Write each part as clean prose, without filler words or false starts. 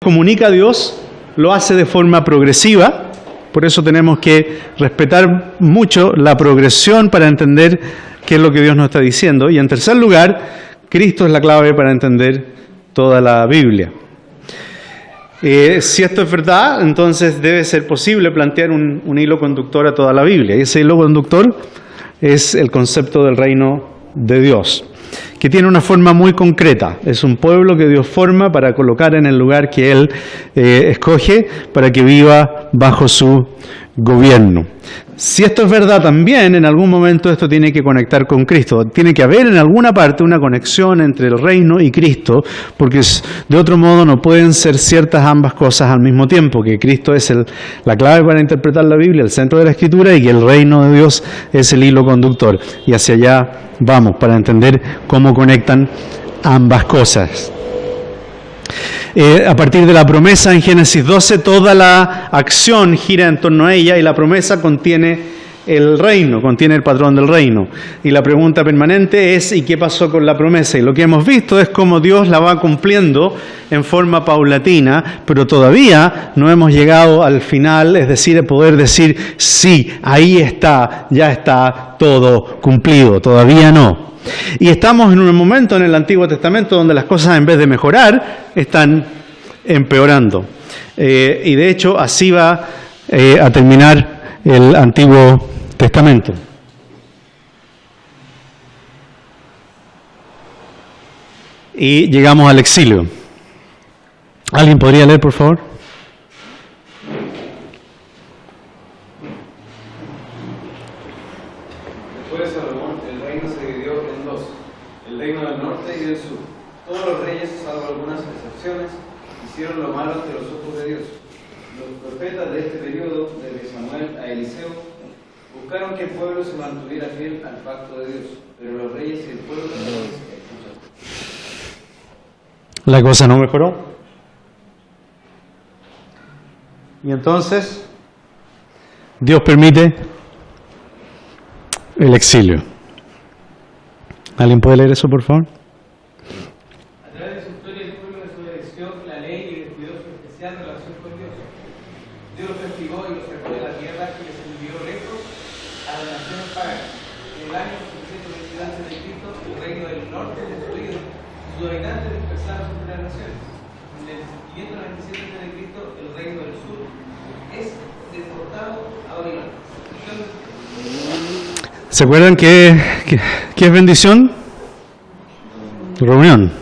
comunica a Dios, lo hace de forma progresiva. Por eso tenemos que respetar mucho la progresión para entender qué es lo que Dios nos está diciendo. Y en tercer lugar, Cristo es la clave para entender toda la Biblia. Si esto es verdad, entonces debe ser posible plantear un hilo conductor a toda la Biblia. Y ese hilo conductor es el concepto del reino de Dios, que tiene una forma muy concreta. Es un pueblo que Dios forma para colocar en el lugar que Él escoge para que viva bajo su gobierno. Si esto es verdad también, en algún momento esto tiene que conectar con Cristo. Tiene que haber en alguna parte una conexión entre el reino y Cristo, porque de otro modo no pueden ser ciertas ambas cosas al mismo tiempo, que Cristo es la clave para interpretar la Biblia, el centro de la Escritura, y que el reino de Dios es el hilo conductor. Y hacia allá vamos para entender cómo conectan ambas cosas. A partir de la promesa en Génesis 12, toda la acción gira en torno a ella y la promesa contiene el reino, contiene el patrón del reino. Y la pregunta permanente es, ¿y qué pasó con la promesa? Y lo que hemos visto es cómo Dios la va cumpliendo en forma paulatina, pero todavía no hemos llegado al final, es decir, poder decir, sí, ahí está, ya está todo cumplido, todavía no. Y estamos en un momento en el Antiguo Testamento donde las cosas, en vez de mejorar, están empeorando. Y de hecho así va a terminar el Antiguo Testamento. Y llegamos al exilio. ¿Alguien podría leer, por favor? Después de Salomón, el reino se dividió en dos: el reino del norte y del sur. Todos los reyes, salvo algunas excepciones, hicieron lo malo ante los ojos de Dios. Los profetas de este periodo, desde Samuel a Eliseo, buscaron que el pueblo se mantuviera fiel al pacto de Dios, pero los reyes y el pueblo también escucharon. La cosa no mejoró. Y entonces, Dios permite el exilio. ¿Alguien puede leer eso, por favor? A través de su historia, el pueblo desobedeció la ley y descuidó su especial relación con Dios. Dios los castigó y los sacó de la tierra que les envió lejos a las naciones paganas. En el año 722 a.C., el reino del norte destruido, sus habitantes dispersados entre las naciones. En el 597 a.C., el reino del sur es deportado a Babilonia. ¿Se acuerdan qué es bendición? Reunión.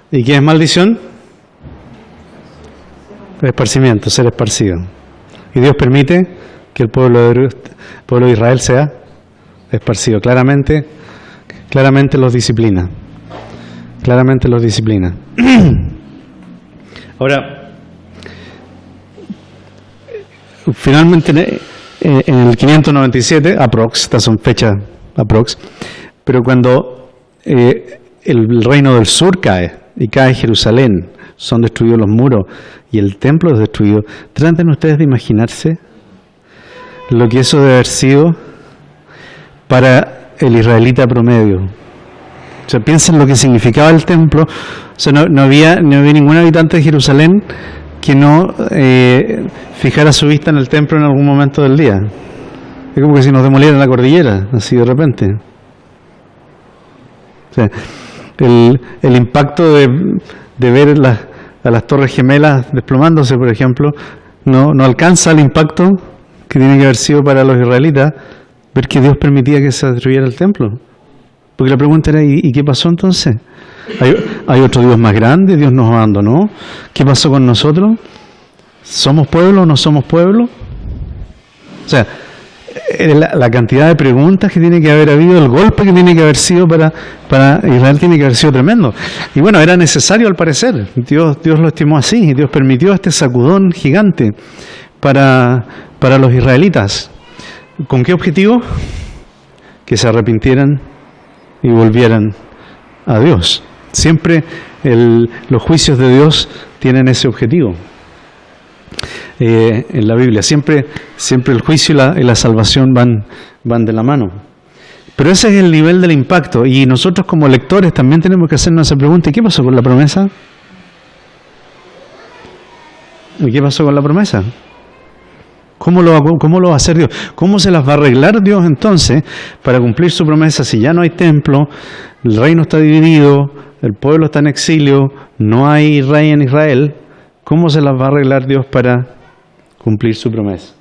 ¿Y qué es maldición? Esparcimiento, ser esparcido. Y Dios permite que el pueblo de Israel sea esparcido. Claramente los disciplina. Claramente los disciplina. Ahora, finalmente en el 597, aprox, estas son fechas aprox, pero cuando el reino del sur cae, y cae Jerusalén, son destruidos los muros, y el templo es destruido, traten ustedes de imaginarse lo que eso debe haber sido para el israelita promedio. O sea, piensen lo que significaba el templo. O sea, no había ningún habitante de Jerusalén que no fijara su vista en el templo en algún momento del día. Es como que si nos demolieran la cordillera, así de repente. O sea, el impacto de ver a las torres gemelas desplomándose, por ejemplo, no alcanza el impacto que tiene que haber sido para los israelitas ver que Dios permitía que se destruyera el templo. Porque la pregunta era, ¿y qué pasó entonces? ¿Hay otro Dios más grande? ¿Dios nos abandonó? ¿Qué pasó con nosotros? ¿Somos pueblo o no somos pueblo? O sea, la cantidad de preguntas que tiene que haber habido, el golpe que tiene que haber sido para Israel tiene que haber sido tremendo. Y bueno, era necesario al parecer. Dios lo estimó así, y Dios permitió este sacudón gigante para los israelitas. ¿Con qué objetivo? Que se arrepintieran y volvieran a Dios. Siempre los juicios de Dios tienen ese objetivo. En la Biblia siempre el juicio y la salvación van de la mano. Pero ese es el nivel del impacto, y nosotros como lectores también tenemos que hacernos esa pregunta: ¿y qué pasó con la promesa? ¿Y qué pasó con la promesa? ¿Cómo lo va a hacer Dios? ¿Cómo se las va a arreglar Dios entonces para cumplir su promesa si ya no hay templo, el reino está dividido, el pueblo está en exilio, no hay rey en Israel? ¿Cómo se las va a arreglar Dios para cumplir su promesa?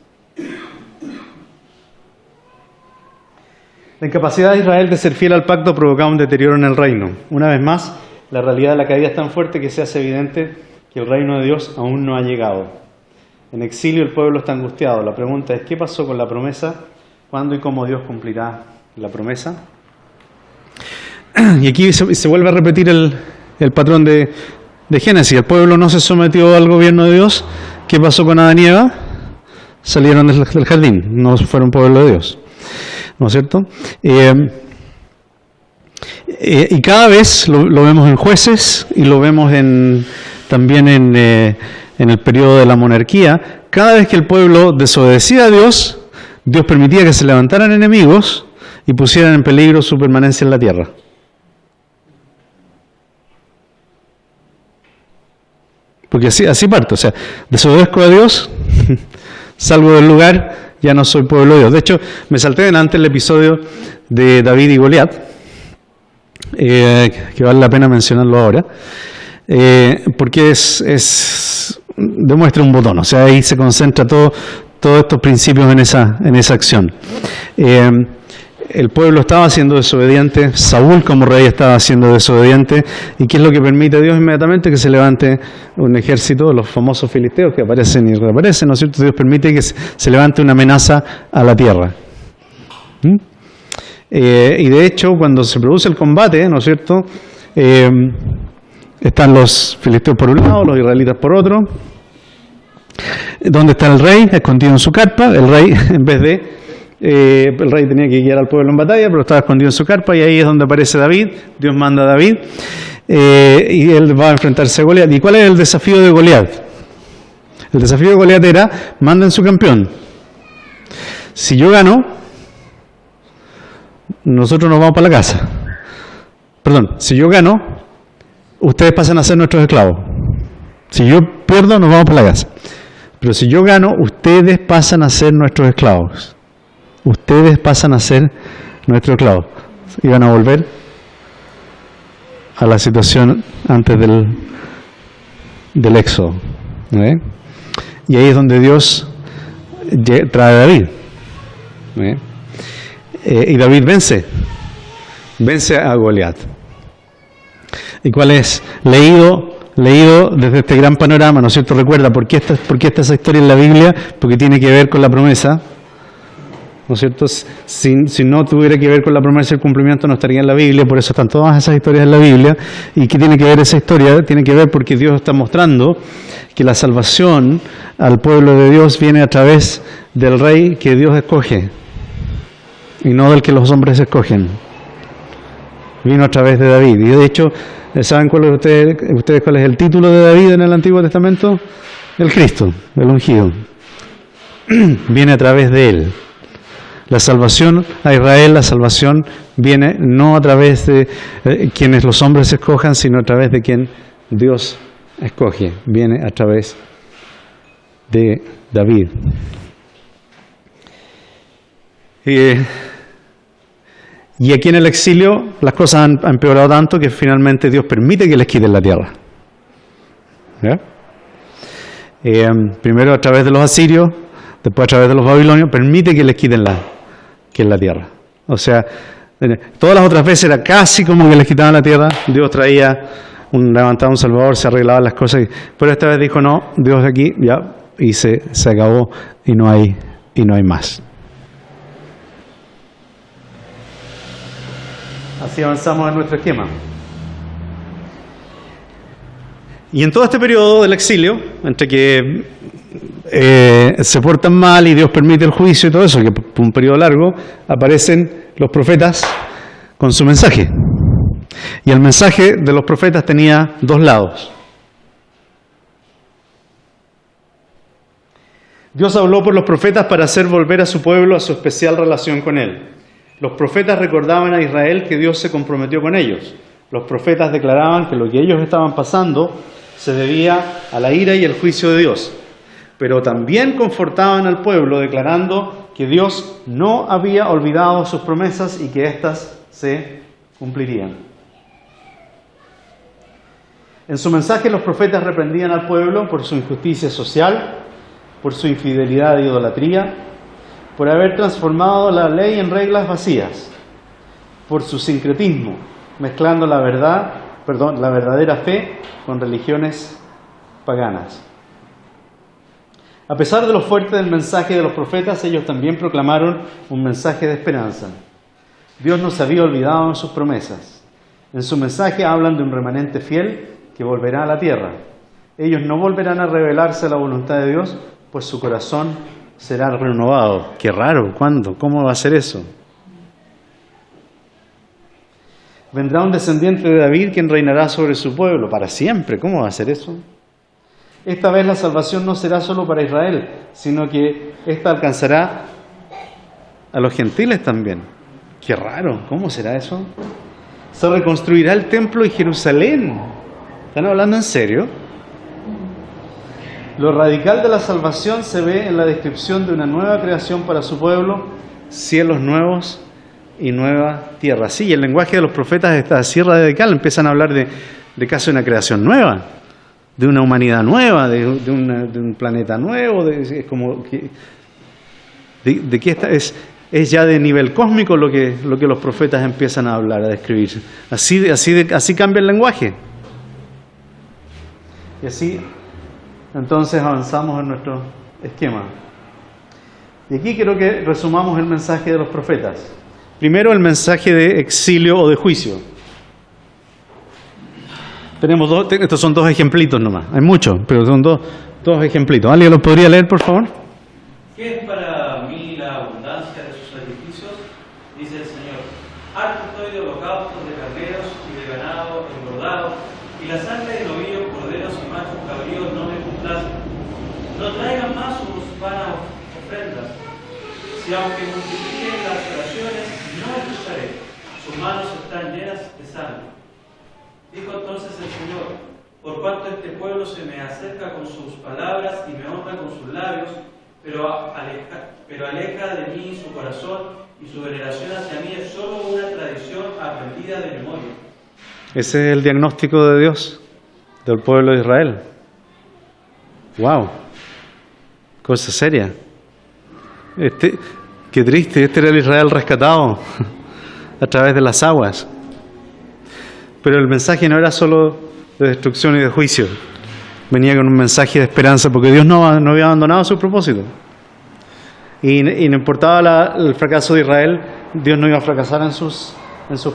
La incapacidad de Israel de ser fiel al pacto provocaba un deterioro en el reino. Una vez más, la realidad de la caída es tan fuerte que se hace evidente que el reino de Dios aún no ha llegado. En exilio el pueblo está angustiado. La pregunta es, ¿qué pasó con la promesa? ¿Cuándo y cómo Dios cumplirá la promesa? Y aquí se vuelve a repetir el patrón de Génesis. El pueblo no se sometió al gobierno de Dios. ¿Qué pasó con Adán y Eva? Salieron del jardín, no fueron pueblo de Dios. ¿No es cierto? Y cada vez lo vemos en Jueces y lo vemos también en el periodo de la monarquía. Cada vez que el pueblo desobedecía a Dios, Dios permitía que se levantaran enemigos y pusieran en peligro su permanencia en la tierra. Porque así parte, o sea, desobedezco a Dios, salgo del lugar, ya no soy pueblo de Dios. De hecho, me salté delante el episodio de David y Goliat, que vale la pena mencionarlo ahora, porque demuestra un botón, o sea, ahí se concentra todos estos principios en esa acción. El pueblo estaba siendo desobediente, Saúl como rey estaba siendo desobediente, ¿y qué es lo que permite a Dios inmediatamente? Que se levante un ejército, los famosos filisteos que aparecen y reaparecen, ¿no es cierto? Dios permite que se levante una amenaza a la tierra. Y de hecho, cuando se produce el combate, ¿no es cierto?, están los filisteos por un lado, los israelitas por otro. ¿Dónde está el rey? Escondido en su carpa. El rey, en vez de... el rey tenía que guiar al pueblo en batalla, pero estaba escondido en su carpa, y ahí es donde aparece David. Dios manda a David, y él va a enfrentarse a Goliat. ¿Y cuál es el desafío de Goliat? El desafío de Goliat era: manden su campeón. Si yo gano, nosotros nos vamos para la casa. Perdón, si yo gano, ustedes pasan a ser nuestros esclavos. Si yo pierdo, nos vamos para la casa. Pero si yo gano, ustedes pasan a ser nuestros esclavos. Ustedes pasan a ser nuestros esclavos. Iban a volver a la situación antes del éxodo. Y ahí es donde Dios trae a David. Y David vence a Goliat. ¿Y cuál es? Leído desde este gran panorama, ¿no es cierto? Recuerda, ¿por qué está esa historia en la Biblia? Porque tiene que ver con la promesa, ¿no es cierto? Si no tuviera que ver con la promesa y el cumplimiento, no estaría en la Biblia. Por eso están todas esas historias en la Biblia. ¿Y qué tiene que ver esa historia? Tiene que ver porque Dios está mostrando que la salvación al pueblo de Dios viene a través del rey que Dios escoge y no del que los hombres escogen. Vino a través de David. Y de hecho, ¿saben ustedes cuál es el título de David en el Antiguo Testamento? El Cristo, el ungido. Viene a través de él. La salvación a Israel, la salvación viene no a través de quienes los hombres escojan, sino a través de quien Dios escoge. Viene a través de David. Y aquí en el exilio las cosas han empeorado tanto que finalmente Dios permite que les quiten la tierra. Primero a través de los asirios, después a través de los babilonios, permite que les quiten la tierra. O sea, todas las otras veces era casi como que les quitaban la tierra, Dios levantaba un salvador, se arreglaban las cosas, pero esta vez dijo no, Dios de aquí, ya, y se acabó y no hay más. Así avanzamos en nuestro esquema. Y en todo este periodo del exilio, entre que se portan mal y Dios permite el juicio y todo eso, que por un periodo largo, aparecen los profetas con su mensaje. Y el mensaje de los profetas tenía dos lados. Dios habló por los profetas para hacer volver a su pueblo a su especial relación con Él. Los profetas recordaban a Israel que Dios se comprometió con ellos. Los profetas declaraban que lo que ellos estaban pasando se debía a la ira y el juicio de Dios. pero también confortaban al pueblo, declarando que Dios no había olvidado sus promesas y que éstas se cumplirían. En su mensaje los profetas reprendían al pueblo por su injusticia social, por su infidelidad e idolatría, por haber transformado la ley en reglas vacías, por su sincretismo, mezclando la verdadera fe con religiones paganas. A pesar de lo fuerte del mensaje de los profetas, ellos también proclamaron un mensaje de esperanza. Dios no se había olvidado en sus promesas. En su mensaje hablan de un remanente fiel que volverá a la tierra. Ellos no volverán a rebelarse a la voluntad de Dios, pues su corazón será renovado. Qué raro, ¿cuándo? ¿Cómo va a ser eso? Vendrá un descendiente de David quien reinará sobre su pueblo para siempre. ¿Cómo va a ser eso? Esta vez la salvación no será solo para Israel, sino que esta alcanzará a los gentiles también. Qué raro, ¿cómo será eso? Se reconstruirá el templo y Jerusalén. ¿Están hablando en serio? Lo radical de la salvación se ve en la descripción de una nueva creación para su pueblo, cielos nuevos y nueva tierra. Sí, el lenguaje de los profetas está así radical, empiezan a hablar de casi una creación nueva, de una humanidad nueva, de un planeta nuevo, es como que de que esta es ya de nivel cósmico lo que los profetas empiezan a hablar, a describir. Así cambia el lenguaje. Y así, entonces avanzamos en nuestro esquema. Y aquí quiero que resumamos el mensaje de los profetas. Primero, el mensaje de exilio o de juicio. Tenemos estos son dos ejemplitos nomás. Hay muchos, pero son dos ejemplitos. ¿Alguien los podría leer, por favor? ¿Qué es para mí la abundancia de sus sacrificios? Dice el Señor. Harto estoy de holocaustos, de carneros y de ganado engordado, y la sangre de novillos, corderos y machos cabríos no me complacen. No traigan más sus vanas ofrendas. Si aunque multipliquen las oraciones, no escucharé. Sus manos están llenas de sangre. Dijo entonces el Señor: por cuanto este pueblo se me acerca con sus palabras y me honra con sus labios, pero aleja de mí su corazón, y su veneración hacia mí es solo una tradición aprendida de memoria. Ese es el diagnóstico de Dios, del pueblo de Israel. ¡Wow! Cosa seria. Qué triste, este era el Israel rescatado a través de las aguas. Pero el mensaje no era solo de destrucción y de juicio. Venía con un mensaje de esperanza, porque Dios no había abandonado su propósito. Y no importaba el fracaso de Israel, Dios no iba a fracasar en sus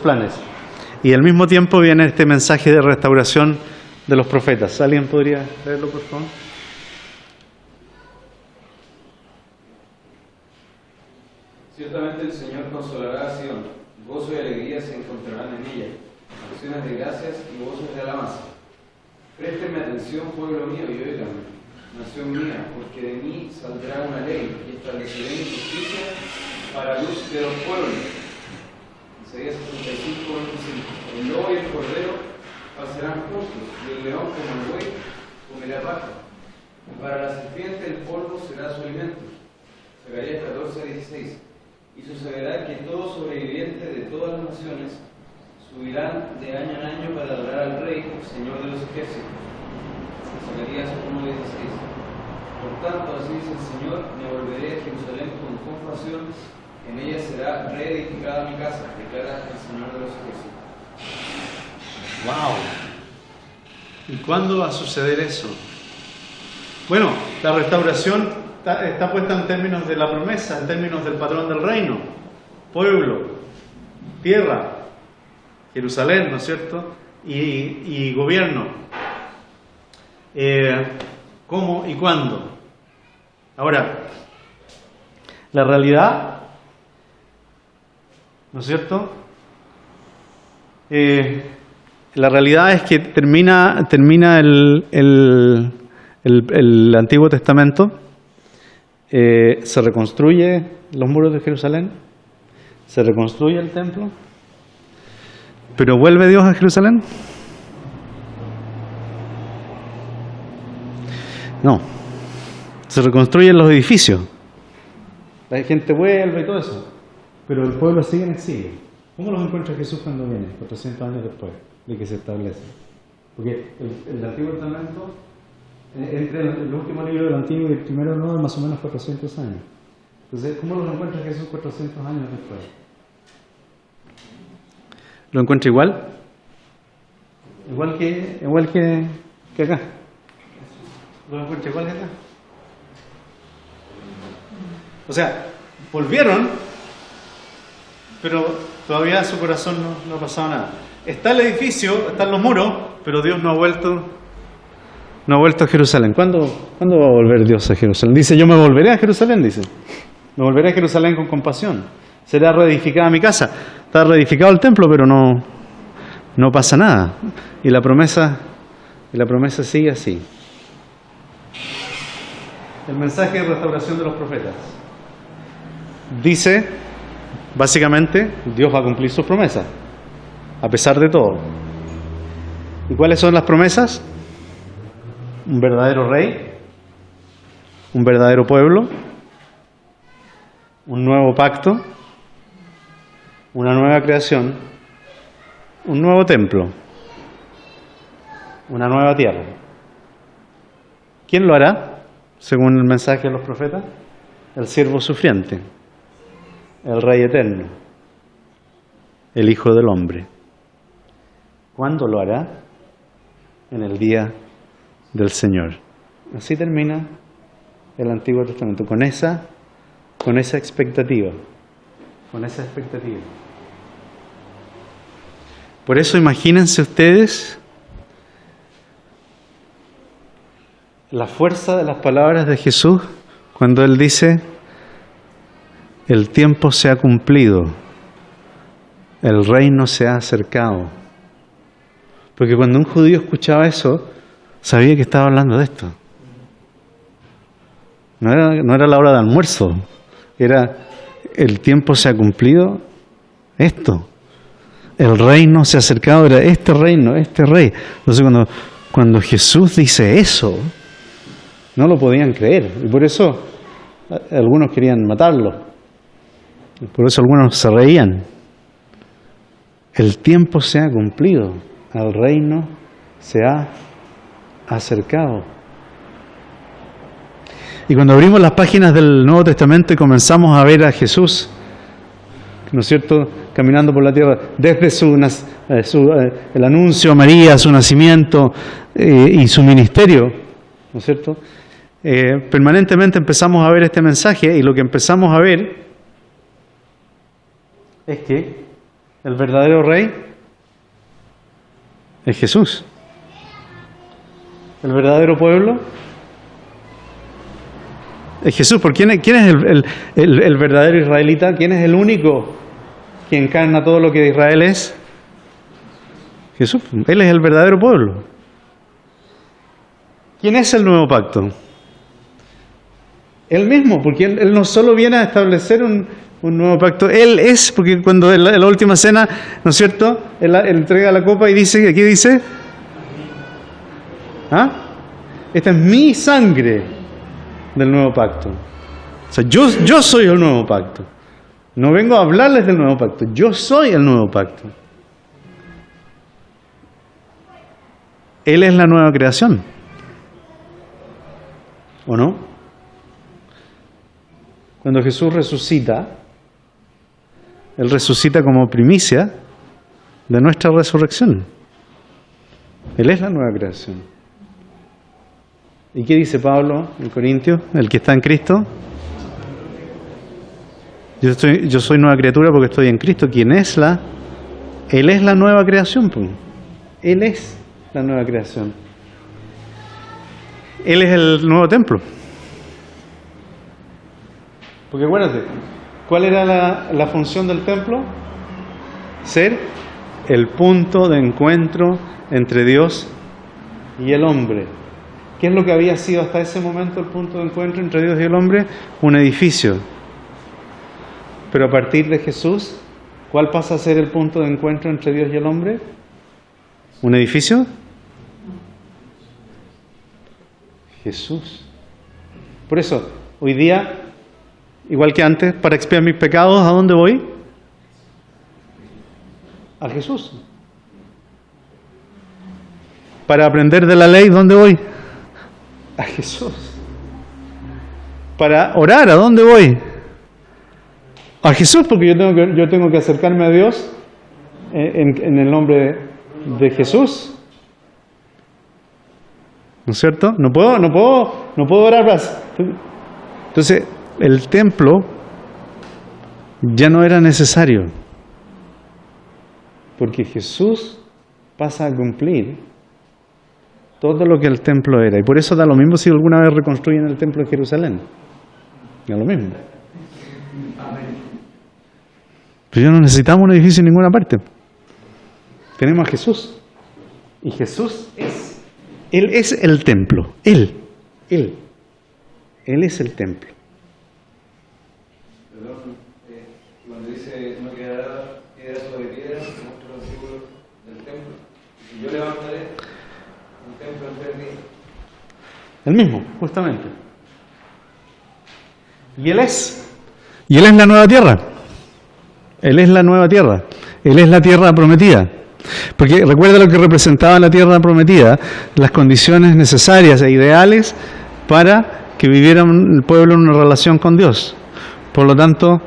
planes. Y al mismo tiempo viene este mensaje de restauración de los profetas. ¿Alguien podría leerlo, por favor? Ciertamente el Señor consolará a Sion, gozo y alegría se encontrarán en ella, acciones de gracias y voces de alabanza. Préstenme atención, pueblo mío, y óiganme, nación mía, porque de mí saldrá una ley y estableceré mi justicia para luz de los pueblos. Isaías 65, 25. El lobo y el cordero pasarán juntos, y el león como el buey comerá paja. Y para la serpiente el polvo será su alimento. Zacarías 14, 16. Y sucederá que todo sobreviviente de todas las naciones subirán de año en año para adorar al Rey, Señor de los ejércitos. Zacarías 1:16. Por tanto, así dice el Señor: me volveré a Jerusalén con compasión, en ella será reedificada mi casa, declara el Señor de los ejércitos. ¡Wow! ¿Y cuándo va a suceder eso? Bueno, la restauración está puesta en términos de la promesa, en términos del patrón del reino. Pueblo, tierra, Jerusalén, ¿no es cierto? Y gobierno. ¿Cómo y cuándo? Ahora, la realidad, ¿no es cierto? La realidad es que termina el Antiguo Testamento, se reconstruye los muros de Jerusalén, se reconstruye el templo, pero ¿vuelve Dios a Jerusalén? No. Se reconstruyen los edificios. La gente vuelve y todo eso. Pero el pueblo sigue en exilio. ¿Cómo los encuentra Jesús cuando viene? 400 años después de que se establece. Porque el Antiguo Testamento, entre el último libro del Antiguo y el primero del Nuevo, es más o menos 400 años. Entonces, ¿cómo los encuentra Jesús 400 años después? ¿Lo encuentra igual? Igual que acá. ¿Lo encuentra igual que acá? O sea, volvieron, pero todavía su corazón no ha pasado nada. Está el edificio, están los muros, pero Dios no ha vuelto a Jerusalén. ¿Cuándo va a volver Dios a Jerusalén? Dice, yo me volveré a Jerusalén, dice. Me volveré a Jerusalén con compasión. Será reedificada mi casa. Está reedificado el templo, pero no pasa nada. Y la promesa sigue así. El mensaje de restauración de los profetas dice, básicamente, Dios va a cumplir sus promesas, a pesar de todo. ¿Y cuáles son las promesas? Un verdadero rey, un verdadero pueblo, un nuevo pacto, una nueva creación, un nuevo templo, una nueva tierra. ¿Quién lo hará? Según el mensaje de los profetas, el siervo sufriente, el Rey eterno, el Hijo del Hombre. ¿Cuándo lo hará? En el día del Señor. Así termina el Antiguo Testamento, con esa expectativa. Por eso imagínense ustedes la fuerza de las palabras de Jesús cuando Él dice, el tiempo se ha cumplido, el reino se ha acercado. Porque cuando un judío escuchaba eso, sabía que estaba hablando de esto. No era la hora de almuerzo, era el tiempo se ha cumplido, esto. El reino se ha acercado, era este reino, este rey. Entonces cuando Jesús dice eso, no lo podían creer. Y por eso algunos querían matarlo. Por eso algunos se reían. El tiempo se ha cumplido, el reino se ha acercado. Y cuando abrimos las páginas del Nuevo Testamento y comenzamos a ver a Jesús, ¿no es cierto?, caminando por la tierra, desde el anuncio a María, su nacimiento y su ministerio, ¿no es cierto?, permanentemente empezamos a ver este mensaje, y lo que empezamos a ver es que el verdadero rey es Jesús. El verdadero pueblo es Jesús. ¿Por quién es el verdadero israelita? ¿Quién es el único que encarna todo lo que Israel es? Jesús. Él es el verdadero pueblo. ¿Quién es el nuevo pacto? Él mismo, porque Él no solo viene a establecer un nuevo pacto, Él es, porque cuando en la última cena, ¿no es cierto?, Él entrega la copa y dice, aquí dice, esta es mi sangre del nuevo pacto. O sea, yo soy el nuevo pacto. No vengo a hablarles del nuevo pacto, yo soy el nuevo pacto. Él es la nueva creación. ¿O no? Cuando Jesús resucita, Él resucita como primicia de nuestra resurrección. Él es la nueva creación. ¿Y qué dice Pablo en Corintios? El que está en Cristo. Yo soy nueva criatura porque estoy en Cristo. ¿Quién es Él es la nueva creación. Pues. Él es la nueva creación. Él es el nuevo templo. Porque acuérdate, ¿cuál era la función del templo? Ser el punto de encuentro entre Dios y el hombre. ¿Qué es lo que había sido hasta ese momento el punto de encuentro entre Dios y el hombre? Un edificio. Pero a partir de Jesús, ¿cuál pasa a ser el punto de encuentro entre Dios y el hombre? ¿Un edificio? Jesús. Por eso, hoy día, igual que antes, para expiar mis pecados, ¿a dónde voy? A Jesús. Para aprender de la ley, ¿dónde voy? A Jesús. Para orar, ¿a dónde voy? A Jesús, porque yo tengo que acercarme a Dios en el nombre de Jesús. ¿No es cierto? No puedo orar más. Entonces, el templo ya no era necesario, porque Jesús pasa a cumplir todo lo que el templo era. Y por eso da lo mismo si alguna vez reconstruyen el templo de Jerusalén. Da lo mismo. Pero ya no necesitamos un edificio en ninguna parte. Tenemos a Jesús. Y Jesús Él es el templo. Él es el templo. Perdón, cuando dice no quedará piedra sobre piedra, muestra los símbolos del templo. Y yo levantaré un templo en 3 días. El mismo, justamente. Y Él es la nueva tierra. Él es la nueva tierra. Él es la tierra prometida. Porque recuerda lo que representaba la tierra prometida, las condiciones necesarias e ideales para que viviera el pueblo en una relación con Dios. Por lo tanto,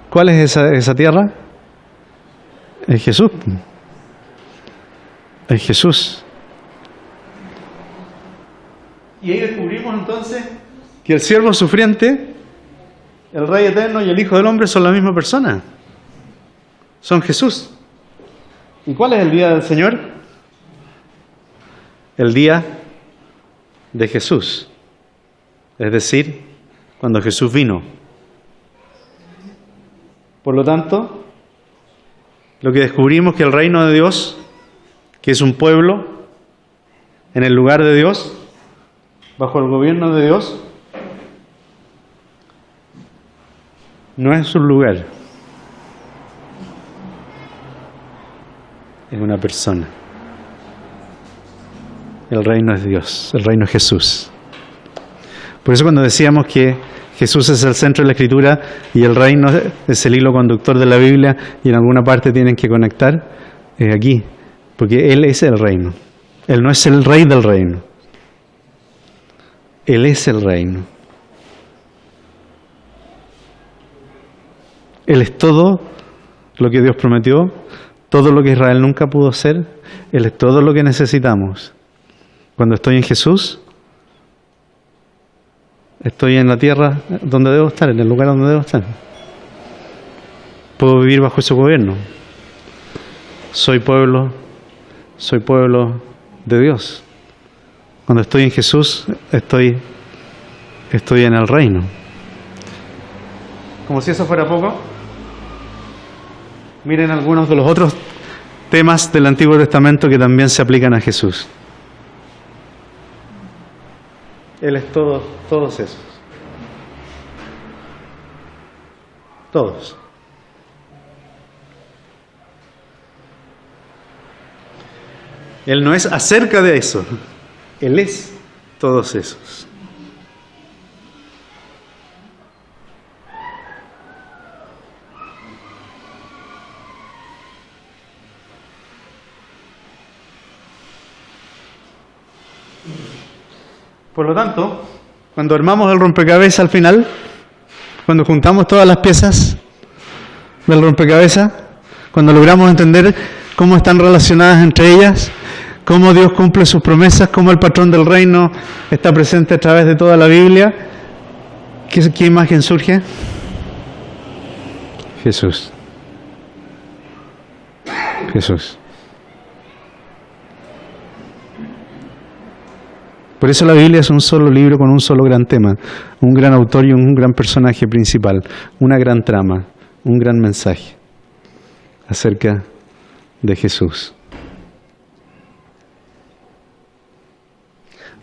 ¿cuál es esa tierra? Es Jesús. Es Jesús. Y ahí descubrimos entonces que el siervo sufriente, el Rey eterno y el Hijo del Hombre son la misma persona. Son Jesús. ¿Y cuál es el día del Señor? El día de Jesús. Es decir, cuando Jesús vino. Por lo tanto, lo que descubrimos es que el reino de Dios, que es un pueblo en el lugar de Dios, bajo el gobierno de Dios, no es un lugar. Es una persona. El reino es Dios, el reino es Jesús. Por eso cuando decíamos que Jesús es el centro de la Escritura y el reino es el hilo conductor de la Biblia y en alguna parte tienen que conectar, es aquí, porque Él es el reino. Él no es el rey del reino. Él es el reino. Él es todo lo que Dios prometió, todo lo que Israel nunca pudo ser. Él es todo lo que necesitamos. Cuando estoy en Jesús, estoy en la tierra donde debo estar, en el lugar donde debo estar. Puedo vivir bajo su gobierno. Soy pueblo de Dios. Cuando estoy en Jesús, estoy en el reino. Como si eso fuera poco, miren algunos de los otros temas del Antiguo Testamento que también se aplican a Jesús. Él es todos esos. Todos. Él no es acerca de eso. Él es todos esos. Por lo tanto, cuando armamos el rompecabezas al final, cuando juntamos todas las piezas del rompecabezas, cuando logramos entender cómo están relacionadas entre ellas, cómo Dios cumple sus promesas, cómo el patrón del reino está presente a través de toda la Biblia, ¿qué imagen surge? Jesús. Jesús. Por eso la Biblia es un solo libro con un solo gran tema, un gran autor y un gran personaje principal, una gran trama, un gran mensaje acerca de Jesús.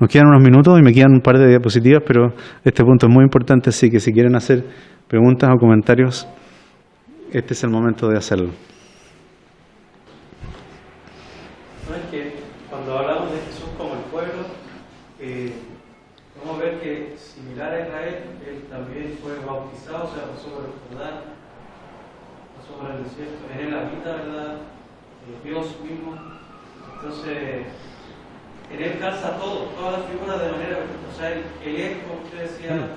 Nos quedan unos minutos y me quedan un par de diapositivas, pero este punto es muy importante, así que si quieren hacer preguntas o comentarios, este es el momento de hacerlo. No es que cuando hablamos de Jesús como el pueblo, vamos a ver que, similar a Israel, él también fue bautizado, o sea, pasó por el Jordán, pasó por el desierto, en él habita, ¿verdad? Dios mismo. Entonces, en él calza todo, todas las figuras de manera perfecta. O sea, él es, como usted decía.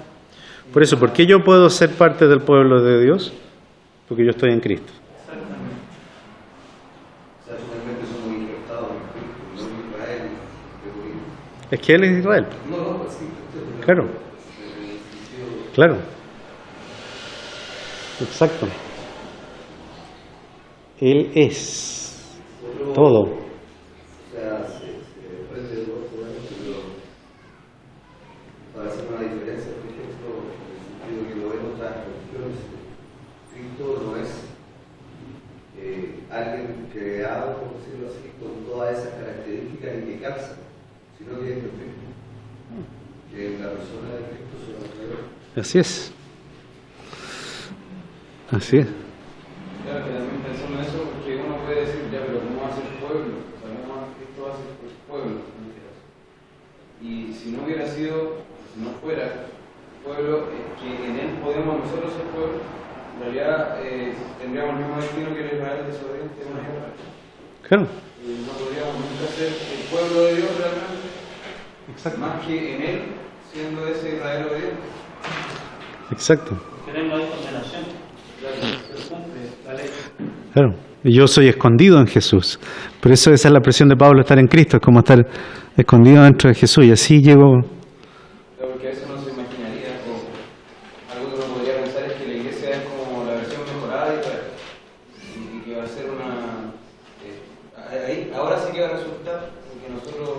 Por eso, ¿por qué yo puedo ser parte del pueblo de Dios? Porque yo estoy en Cristo. Exactamente. O sea, finalmente somos injertados en Cristo, no en Israel, Es que Él es Israel. No, pues sí. Claro. En el sentido... Claro. Exacto. Él es todo. O sea, se desprende de dos, pero para hacer una diferencia, por ejemplo, en el sentido que lo ven otras religiones, Cristo no es alguien creado, por decirlo así, con todas esas características y que calza, sino que es perfecto. Que en la persona de Cristo se va a ver. Así es. Así es. Claro, que también pensando en eso, porque uno puede decir, ya, pero ¿cómo va a ser pueblo? O sea, ¿cómo Cristo va a ser pueblo? Y si no hubiera sido, si no fuera pueblo, que en él podemos nosotros ser pueblo, en realidad tendríamos el mismo destino que el Israel desobediente de una guerra. Claro. No podríamos nunca ser el pueblo de Dios realmente, más que en él, siendo ese Israel obediente. Exacto. Porque no hay condenación. Se cumple la ley. Claro. Y yo soy escondido en Jesús. Por eso esa es la presión de Pablo, estar en Cristo, es como estar escondido dentro de Jesús. Y así llego. Claro, porque a veces uno se imaginaría, o algo que uno podría pensar es que la iglesia es como la versión mejorada de Israel. Y que va a ser una... ahí, ahora sí que va a resultar, porque nosotros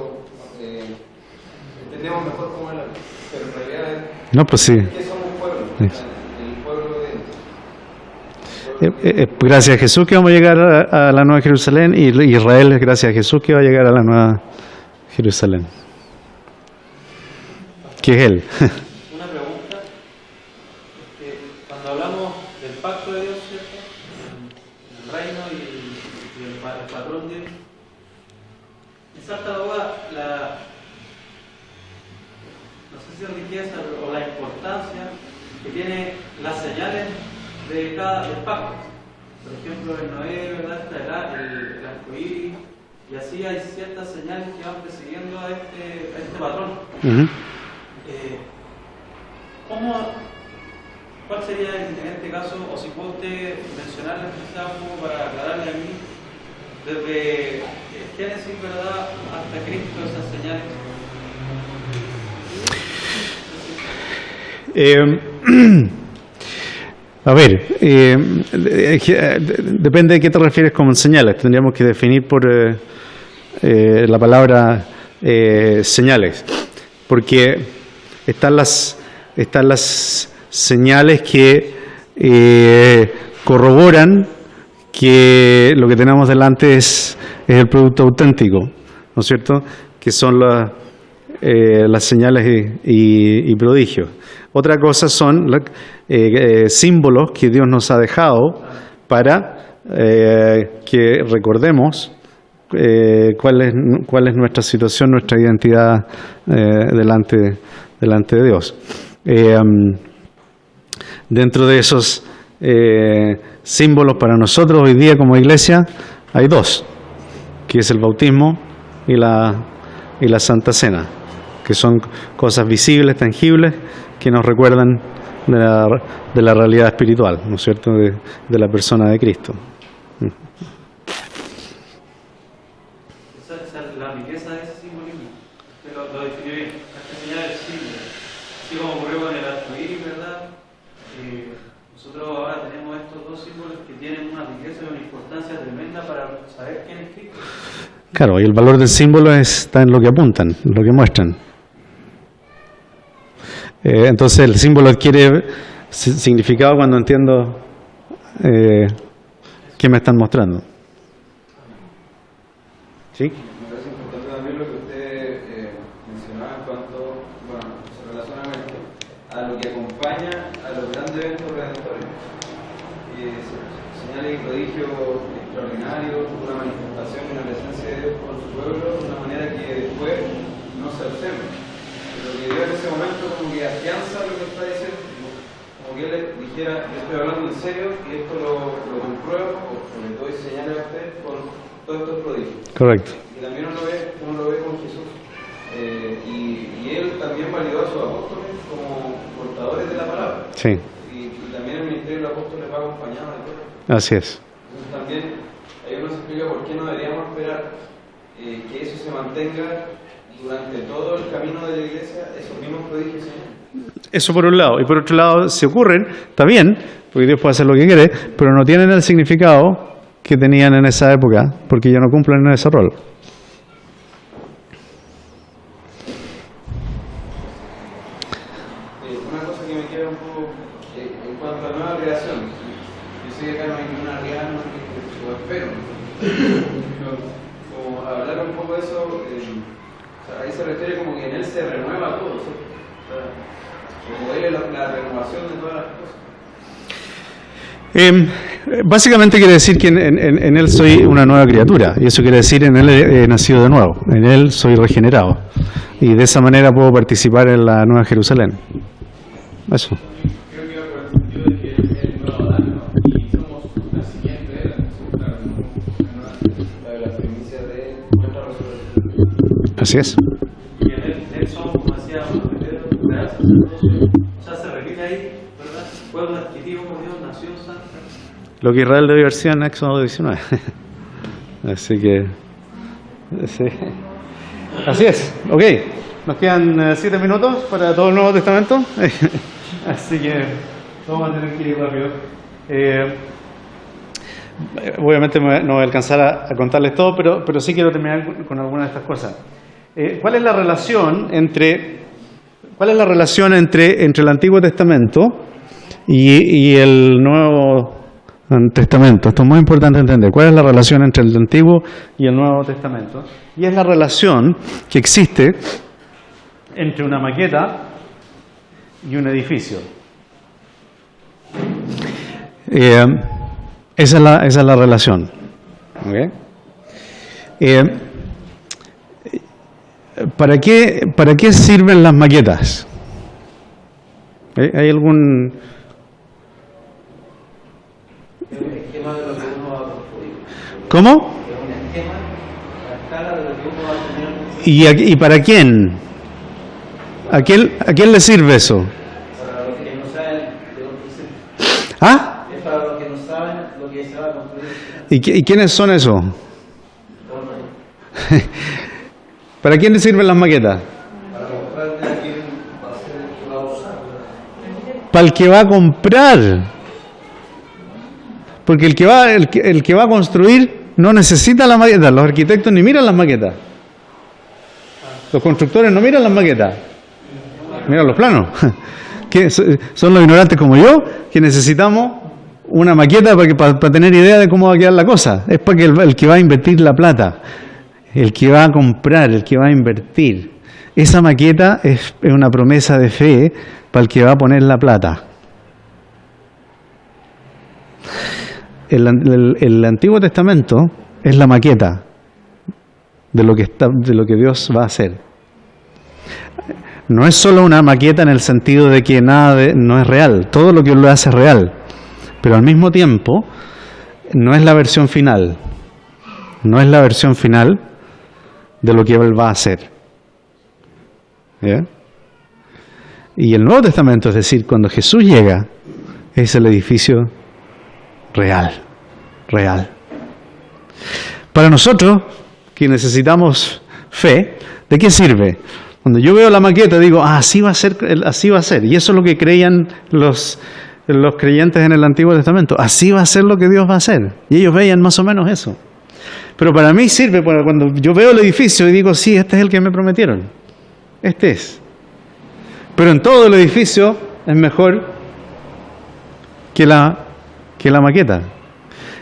entendemos mejor cómo es la ley. Pero en realidad No, pues sí. es que somos pueblo, el pueblo de... Gracias a Jesús que vamos a llegar a la Nueva Jerusalén, y Israel es gracias a Jesús que va a llegar a la Nueva Jerusalén, que es Él. Una pregunta, es que cuando hablamos del pacto de Dios, ¿cierto? El reino y el patrón Dios, me salta la duda no sé si riqueza o la importancia que tiene las señales de cada del pacto. Por ejemplo, en Noé, ¿verdad? Está el arcoíris, y así hay ciertas señales que van persiguiendo a este patrón. Uh-huh. ¿Cuál sería en este caso, o si puede usted mencionarles quizás un poco para aclararle a mí, desde Génesis, ¿verdad?, hasta Cristo, esas señales? A ver, depende de qué te refieres como señales. Tendríamos que definir por la palabra señales, porque están las señales que corroboran que lo que tenemos delante es el producto auténtico, ¿no es cierto? Que son las señales y prodigios. Otra cosa son símbolos que Dios nos ha dejado para que recordemos cuál es nuestra situación, nuestra identidad delante de Dios. Dentro de esos símbolos para nosotros hoy día como iglesia hay dos, que es el bautismo y la Santa Cena, que son cosas visibles, tangibles, que nos recuerdan de la realidad espiritual, ¿no es cierto?, de la persona de Cristo. Esa es la riqueza de ese simbolismo. Usted lo definió bien. Esta señal es simple. Así como ocurrió con el arcoíris, ¿verdad? Nosotros ahora tenemos estos dos símbolos que tienen una riqueza y una importancia tremenda para saber quién es Cristo. Claro, y el valor del símbolo está en lo que apuntan, en lo que muestran. Entonces el símbolo adquiere significado cuando entiendo qué me están mostrando. ¿Sí? Me parece importante también lo que usted mencionaba en cuanto, bueno, se relaciona con esto, a lo que acompaña a los grandes eventos redentores. Señales y prodigios extraordinarios, una manifestación y una presencia de Dios por su pueblo, de una manera que después no se observa. Pero que Dios en ese momento, como que afianza lo que está diciendo, como que él le dijera, yo estoy hablando en serio y esto lo compruebo o les doy señales a ustedes con todos estos prodigios. Correcto. Y también uno lo ve con Jesús. Y él también validó a sus apóstoles como portadores de la palabra. Sí, Y también el ministerio de los apóstoles va acompañado de todo. así es. Entonces también ahí uno se explica por qué no deberíamos esperar que eso se mantenga durante todo el camino de la iglesia, esos mismos prodigios. Eso por un lado. Y por otro lado, si ocurren, está bien, porque Dios puede hacer lo que quiere, pero no tienen el significado que tenían en esa época, porque ya no cumplen ese rol. Una cosa que me queda un poco en cuanto a la nueva creación. Yo sé que acá no hay ninguna realidad, no lo espero. Pero como hablar un poco de eso, o sea, ahí se refiere como que en él se renueva todo, ¿sí? O sea, como él es la renovación de todas las cosas. Básicamente quiere decir que en Él soy una nueva criatura, y eso quiere decir en Él he nacido de nuevo, en Él soy regenerado, y de esa manera puedo participar en la Nueva Jerusalén. Eso. Creo que iba por el sentido de que Él no lo da, ¿no? Y somos la siguiente de Él, La primicia de nuestra resurrección. Así es. Y en él somos, como decía Pedro, real sacerdocio. O sea, se repite ahí, ¿verdad? Pueblo adquirido por Dios, nación santa. Lo que Israel debió haber sido en Éxodo 19. Así que... sí. Así es. Ok. Nos quedan 7 minutos para todo el Nuevo Testamento. Así que vamos a tener que ir rápido. Obviamente no voy a alcanzar a contarles todo, pero sí quiero terminar con algunas de estas cosas. ¿Cuál es la relación entre el Antiguo Testamento y el Nuevo Testamento? Esto es muy importante entender. ¿Cuál es la relación entre el Antiguo y el Nuevo Testamento? Y es la relación que existe entre una maqueta y un edificio. Esa es la relación. ¿Okay? ¿Para qué sirven las maquetas? ¿Hay algún...? Es un esquema de lo que uno va a construir. ¿Cómo? Es un esquema, la escala de lo que uno va a tener. ¿Y para quién? ¿A quién le sirve eso? Para los que no saben de lo que se... ¿Ah? Es para los que no saben lo que se va a construir. ¿Y quiénes son esos? ¿Para quién le sirven las maquetas? Para mostrarle a quién va a ser el que va a usar. Para el que va a comprar. Porque el que va a construir no necesita la maqueta. Los arquitectos ni miran las maquetas. Los constructores no miran las maquetas. Miran los planos. ¿Qué? Son los ignorantes como yo que necesitamos una maqueta para tener idea de cómo va a quedar la cosa. Es para que el que va a invertir la plata, el que va a comprar, el que va a invertir. Esa maqueta es una promesa de fe para el que va a poner la plata. El Antiguo Testamento es la maqueta de lo que Dios va a hacer. No es solo una maqueta en el sentido de que nada no es real, todo lo que Él lo hace es real, pero al mismo tiempo no es la versión final, no es la versión final de lo que Él va a hacer. ¿Ya? Y el Nuevo Testamento, es decir, cuando Jesús llega, es el edificio real. Para nosotros, que necesitamos fe, ¿de qué sirve? Cuando yo veo la maqueta digo, así va a ser. Y eso es lo que creían los creyentes en el Antiguo Testamento. Así va a ser lo que Dios va a hacer. Y ellos veían más o menos eso. Pero para mí sirve para cuando yo veo el edificio y digo, sí, este es el que me prometieron. Este es. Pero en todo el edificio es mejor que la maqueta.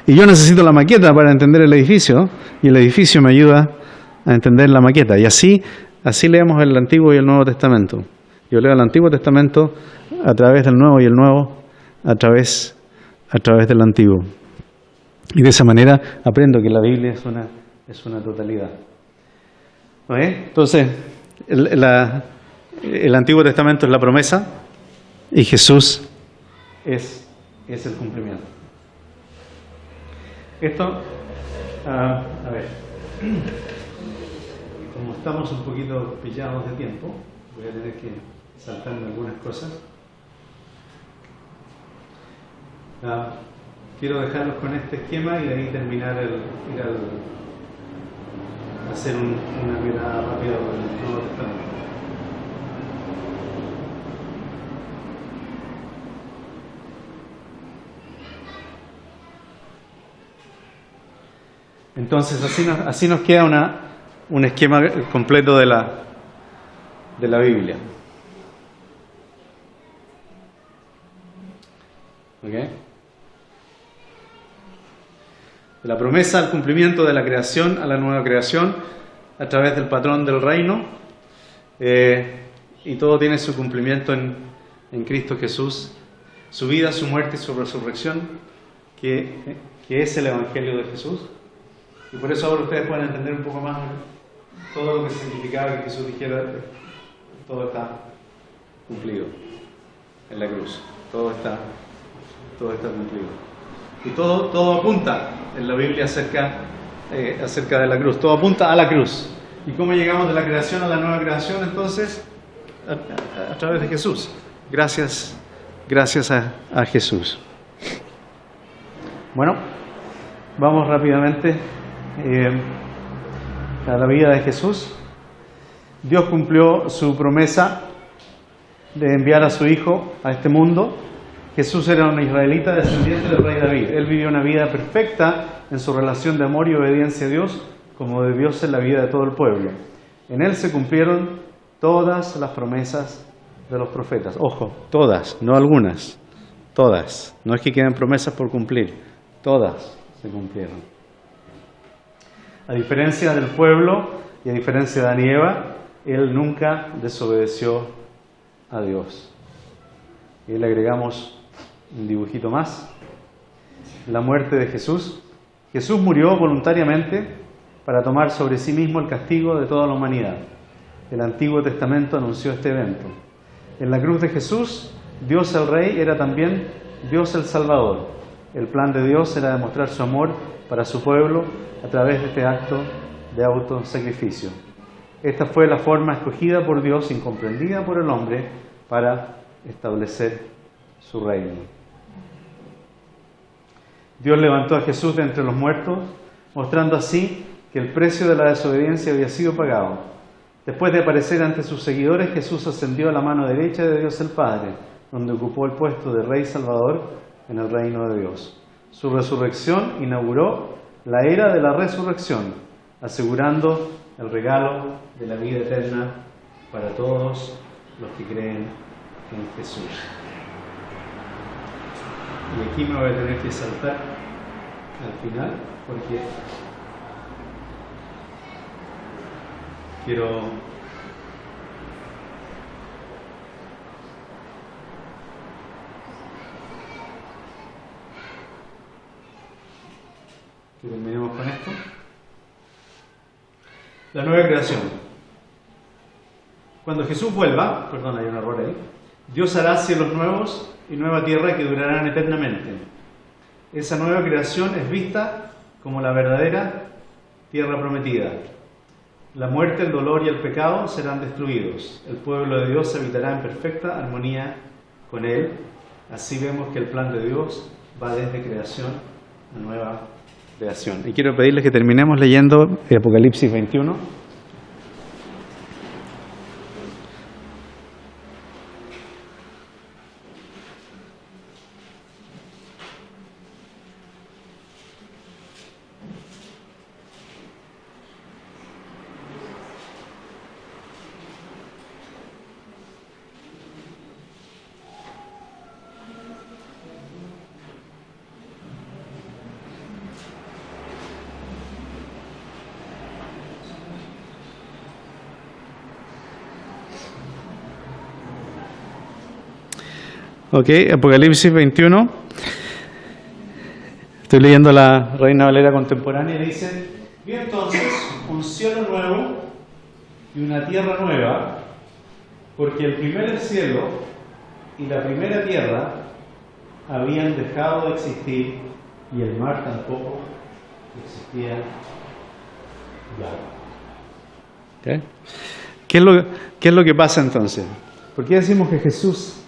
Y yo necesito la maqueta para entender el edificio, y el edificio me ayuda a entender la maqueta. Y así leemos el Antiguo y el Nuevo Testamento. Yo leo el Antiguo Testamento a través del Nuevo y el Nuevo a través del Antiguo. Y de esa manera aprendo que la Biblia es una totalidad. ¿Okay? Entonces, El Antiguo Testamento es la promesa y Jesús es el cumplimiento. Esto, a ver, como estamos un poquito pillados de tiempo, voy a tener que saltarme algunas cosas. Quiero dejarlos con este esquema y de ahí terminar hacer una mirada rápida por el Nuevo Testamento. Entonces así nos queda un esquema completo de la Biblia. ¿Okay? De la promesa al cumplimiento de la creación a la nueva creación a través del patrón del reino, y todo tiene su cumplimiento en Cristo Jesús, su vida, su muerte y su resurrección, que es el Evangelio de Jesús. Y por eso ahora ustedes pueden entender un poco más todo lo que significaba que Jesús dijera: todo está cumplido en la cruz, todo está cumplido. Y todo apunta en la Biblia acerca de la cruz, todo apunta a la cruz. ¿Y cómo llegamos de la creación a la nueva creación? Entonces, a través de Jesús. Gracias a Jesús. Bueno, vamos rápidamente a la vida de Jesús. Dios cumplió su promesa de enviar a su Hijo a este mundo. Jesús era un israelita descendiente del rey David. Él vivió una vida perfecta en su relación de amor y obediencia a Dios, como debió ser la vida de todo el pueblo. En Él se cumplieron todas las promesas de los profetas. Ojo, todas, no algunas, todas. No es que queden promesas por cumplir, todas se cumplieron. A diferencia del pueblo y a diferencia de Adán y Eva, Él nunca desobedeció a Dios. Y le agregamos un dibujito más. La muerte de Jesús. Jesús murió voluntariamente para tomar sobre sí mismo el castigo de toda la humanidad. El Antiguo Testamento anunció este evento. En la cruz de Jesús, Dios el Rey era también Dios el Salvador. El plan de Dios era demostrar su amor para su pueblo a través de este acto de autosacrificio. Esta fue la forma escogida por Dios, incomprendida por el hombre, para establecer su reino. Dios levantó a Jesús de entre los muertos, mostrando así que el precio de la desobediencia había sido pagado. Después de aparecer ante sus seguidores, Jesús ascendió a la mano derecha de Dios el Padre, donde ocupó el puesto de Rey Salvador en el reino de Dios. Su resurrección inauguró la era de la resurrección, asegurando el regalo de la vida eterna para todos los que creen en Jesús. Y aquí me voy a tener que saltar al final porque quiero que terminemos con esto. La nueva creación. Cuando Jesús vuelva, perdón, hay un error ahí, Dios hará cielos nuevos y nueva tierra que durarán eternamente. Esa nueva creación es vista como la verdadera tierra prometida. La muerte, el dolor y el pecado serán destruidos. El pueblo de Dios habitará en perfecta armonía con Él. Así vemos que el plan de Dios va desde creación a nueva creación. Y quiero pedirles que terminemos leyendo Apocalipsis 21. Ok, Apocalipsis 21. Estoy leyendo la Reina Valera contemporánea y dice: vi entonces un cielo nuevo y una tierra nueva, Porque el primer cielo y la primera tierra habían dejado de existir y el mar tampoco existía ya. ¿Okay? ¿Qué es lo que pasa entonces? ¿Por qué decimos que Jesús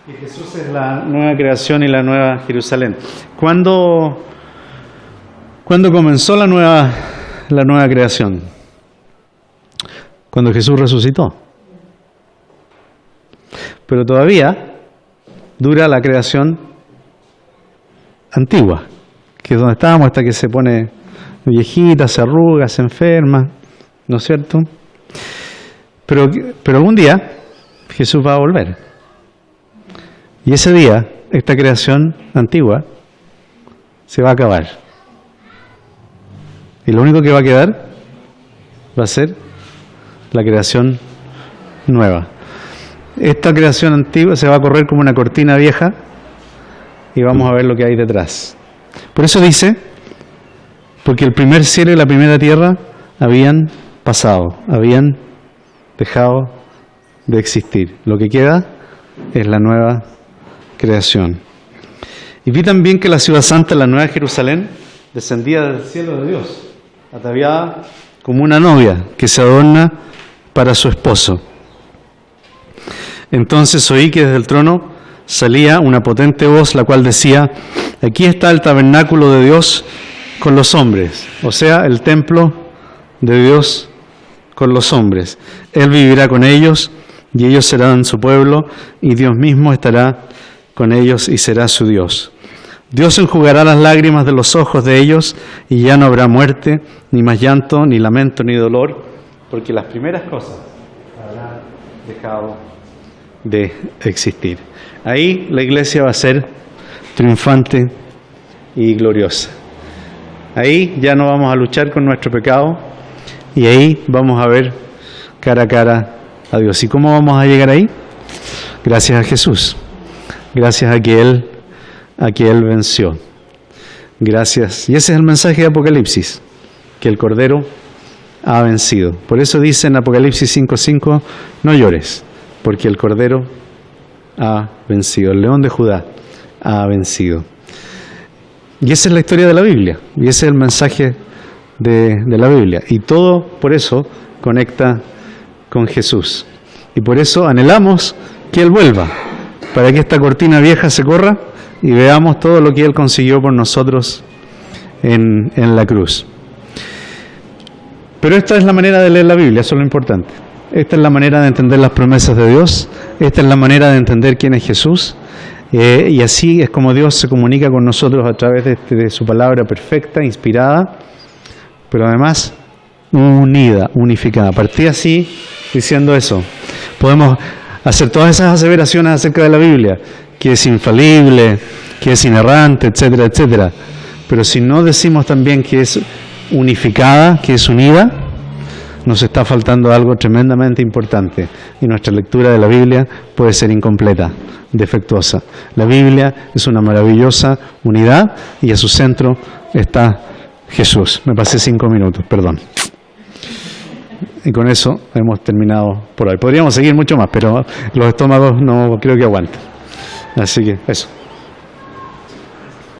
es la nueva creación y la nueva Jerusalén? ¿Cuándo comenzó la nueva creación? Cuando Jesús resucitó. Pero todavía dura la creación antigua, que es donde estábamos hasta que se pone viejita, se arruga, se enferma, ¿no es cierto? Pero algún día Jesús va a volver. Y ese día, esta creación antigua se va a acabar. Y lo único que va a quedar va a ser la creación nueva. Esta creación antigua se va a correr como una cortina vieja y vamos a ver lo que hay detrás. Por eso dice, porque el primer cielo y la primera tierra habían pasado, habían dejado de existir. Lo que queda es la nueva creación. Y vi también que la ciudad santa, la nueva Jerusalén, descendía del cielo de Dios, ataviada como una novia que se adorna para su esposo. Entonces oí que desde el trono salía una potente voz, la cual decía: aquí está el tabernáculo de Dios con los hombres, o sea, el templo de Dios con los hombres. Él vivirá con ellos y ellos serán su pueblo y Dios mismo estará con ellos y será su Dios. Dios enjugará las lágrimas de los ojos de ellos y ya no habrá muerte, ni más llanto, ni lamento, ni dolor, porque las primeras cosas habrán dejado de existir. Ahí la iglesia va a ser triunfante y gloriosa. Ahí ya no vamos a luchar con nuestro pecado y ahí vamos a ver cara a cara a Dios. ¿Y cómo vamos a llegar ahí? Gracias a Jesús. Gracias a que Él venció. Gracias. Y ese es el mensaje de Apocalipsis, que el Cordero ha vencido. Por eso dice en Apocalipsis 5:5, no llores, porque el Cordero ha vencido. El León de Judá ha vencido. Y esa es la historia de la Biblia. Y ese es el mensaje de la Biblia. Y todo por eso conecta con Jesús. Y por eso anhelamos que Él vuelva, para que esta cortina vieja se corra y veamos todo lo que Él consiguió por nosotros en la cruz. Pero esta es la manera de leer la Biblia, eso es lo importante. Esta es la manera de entender las promesas de Dios, esta es la manera de entender quién es Jesús, y así es como Dios se comunica con nosotros a través de su palabra perfecta, inspirada, pero además unida, unificada. Partí así diciendo eso. Podemos hacer todas esas aseveraciones acerca de la Biblia, que es infalible, que es inerrante, etcétera, etcétera. Pero si no decimos también que es unificada, que es unida, nos está faltando algo tremendamente importante y nuestra lectura de la Biblia puede ser incompleta, defectuosa. La Biblia es una maravillosa unidad y a su centro está Jesús. Me pasé 5 minutos, perdón. Y con eso hemos terminado por hoy. Podríamos seguir mucho más, pero los estómagos no creo que aguanten. Así que eso.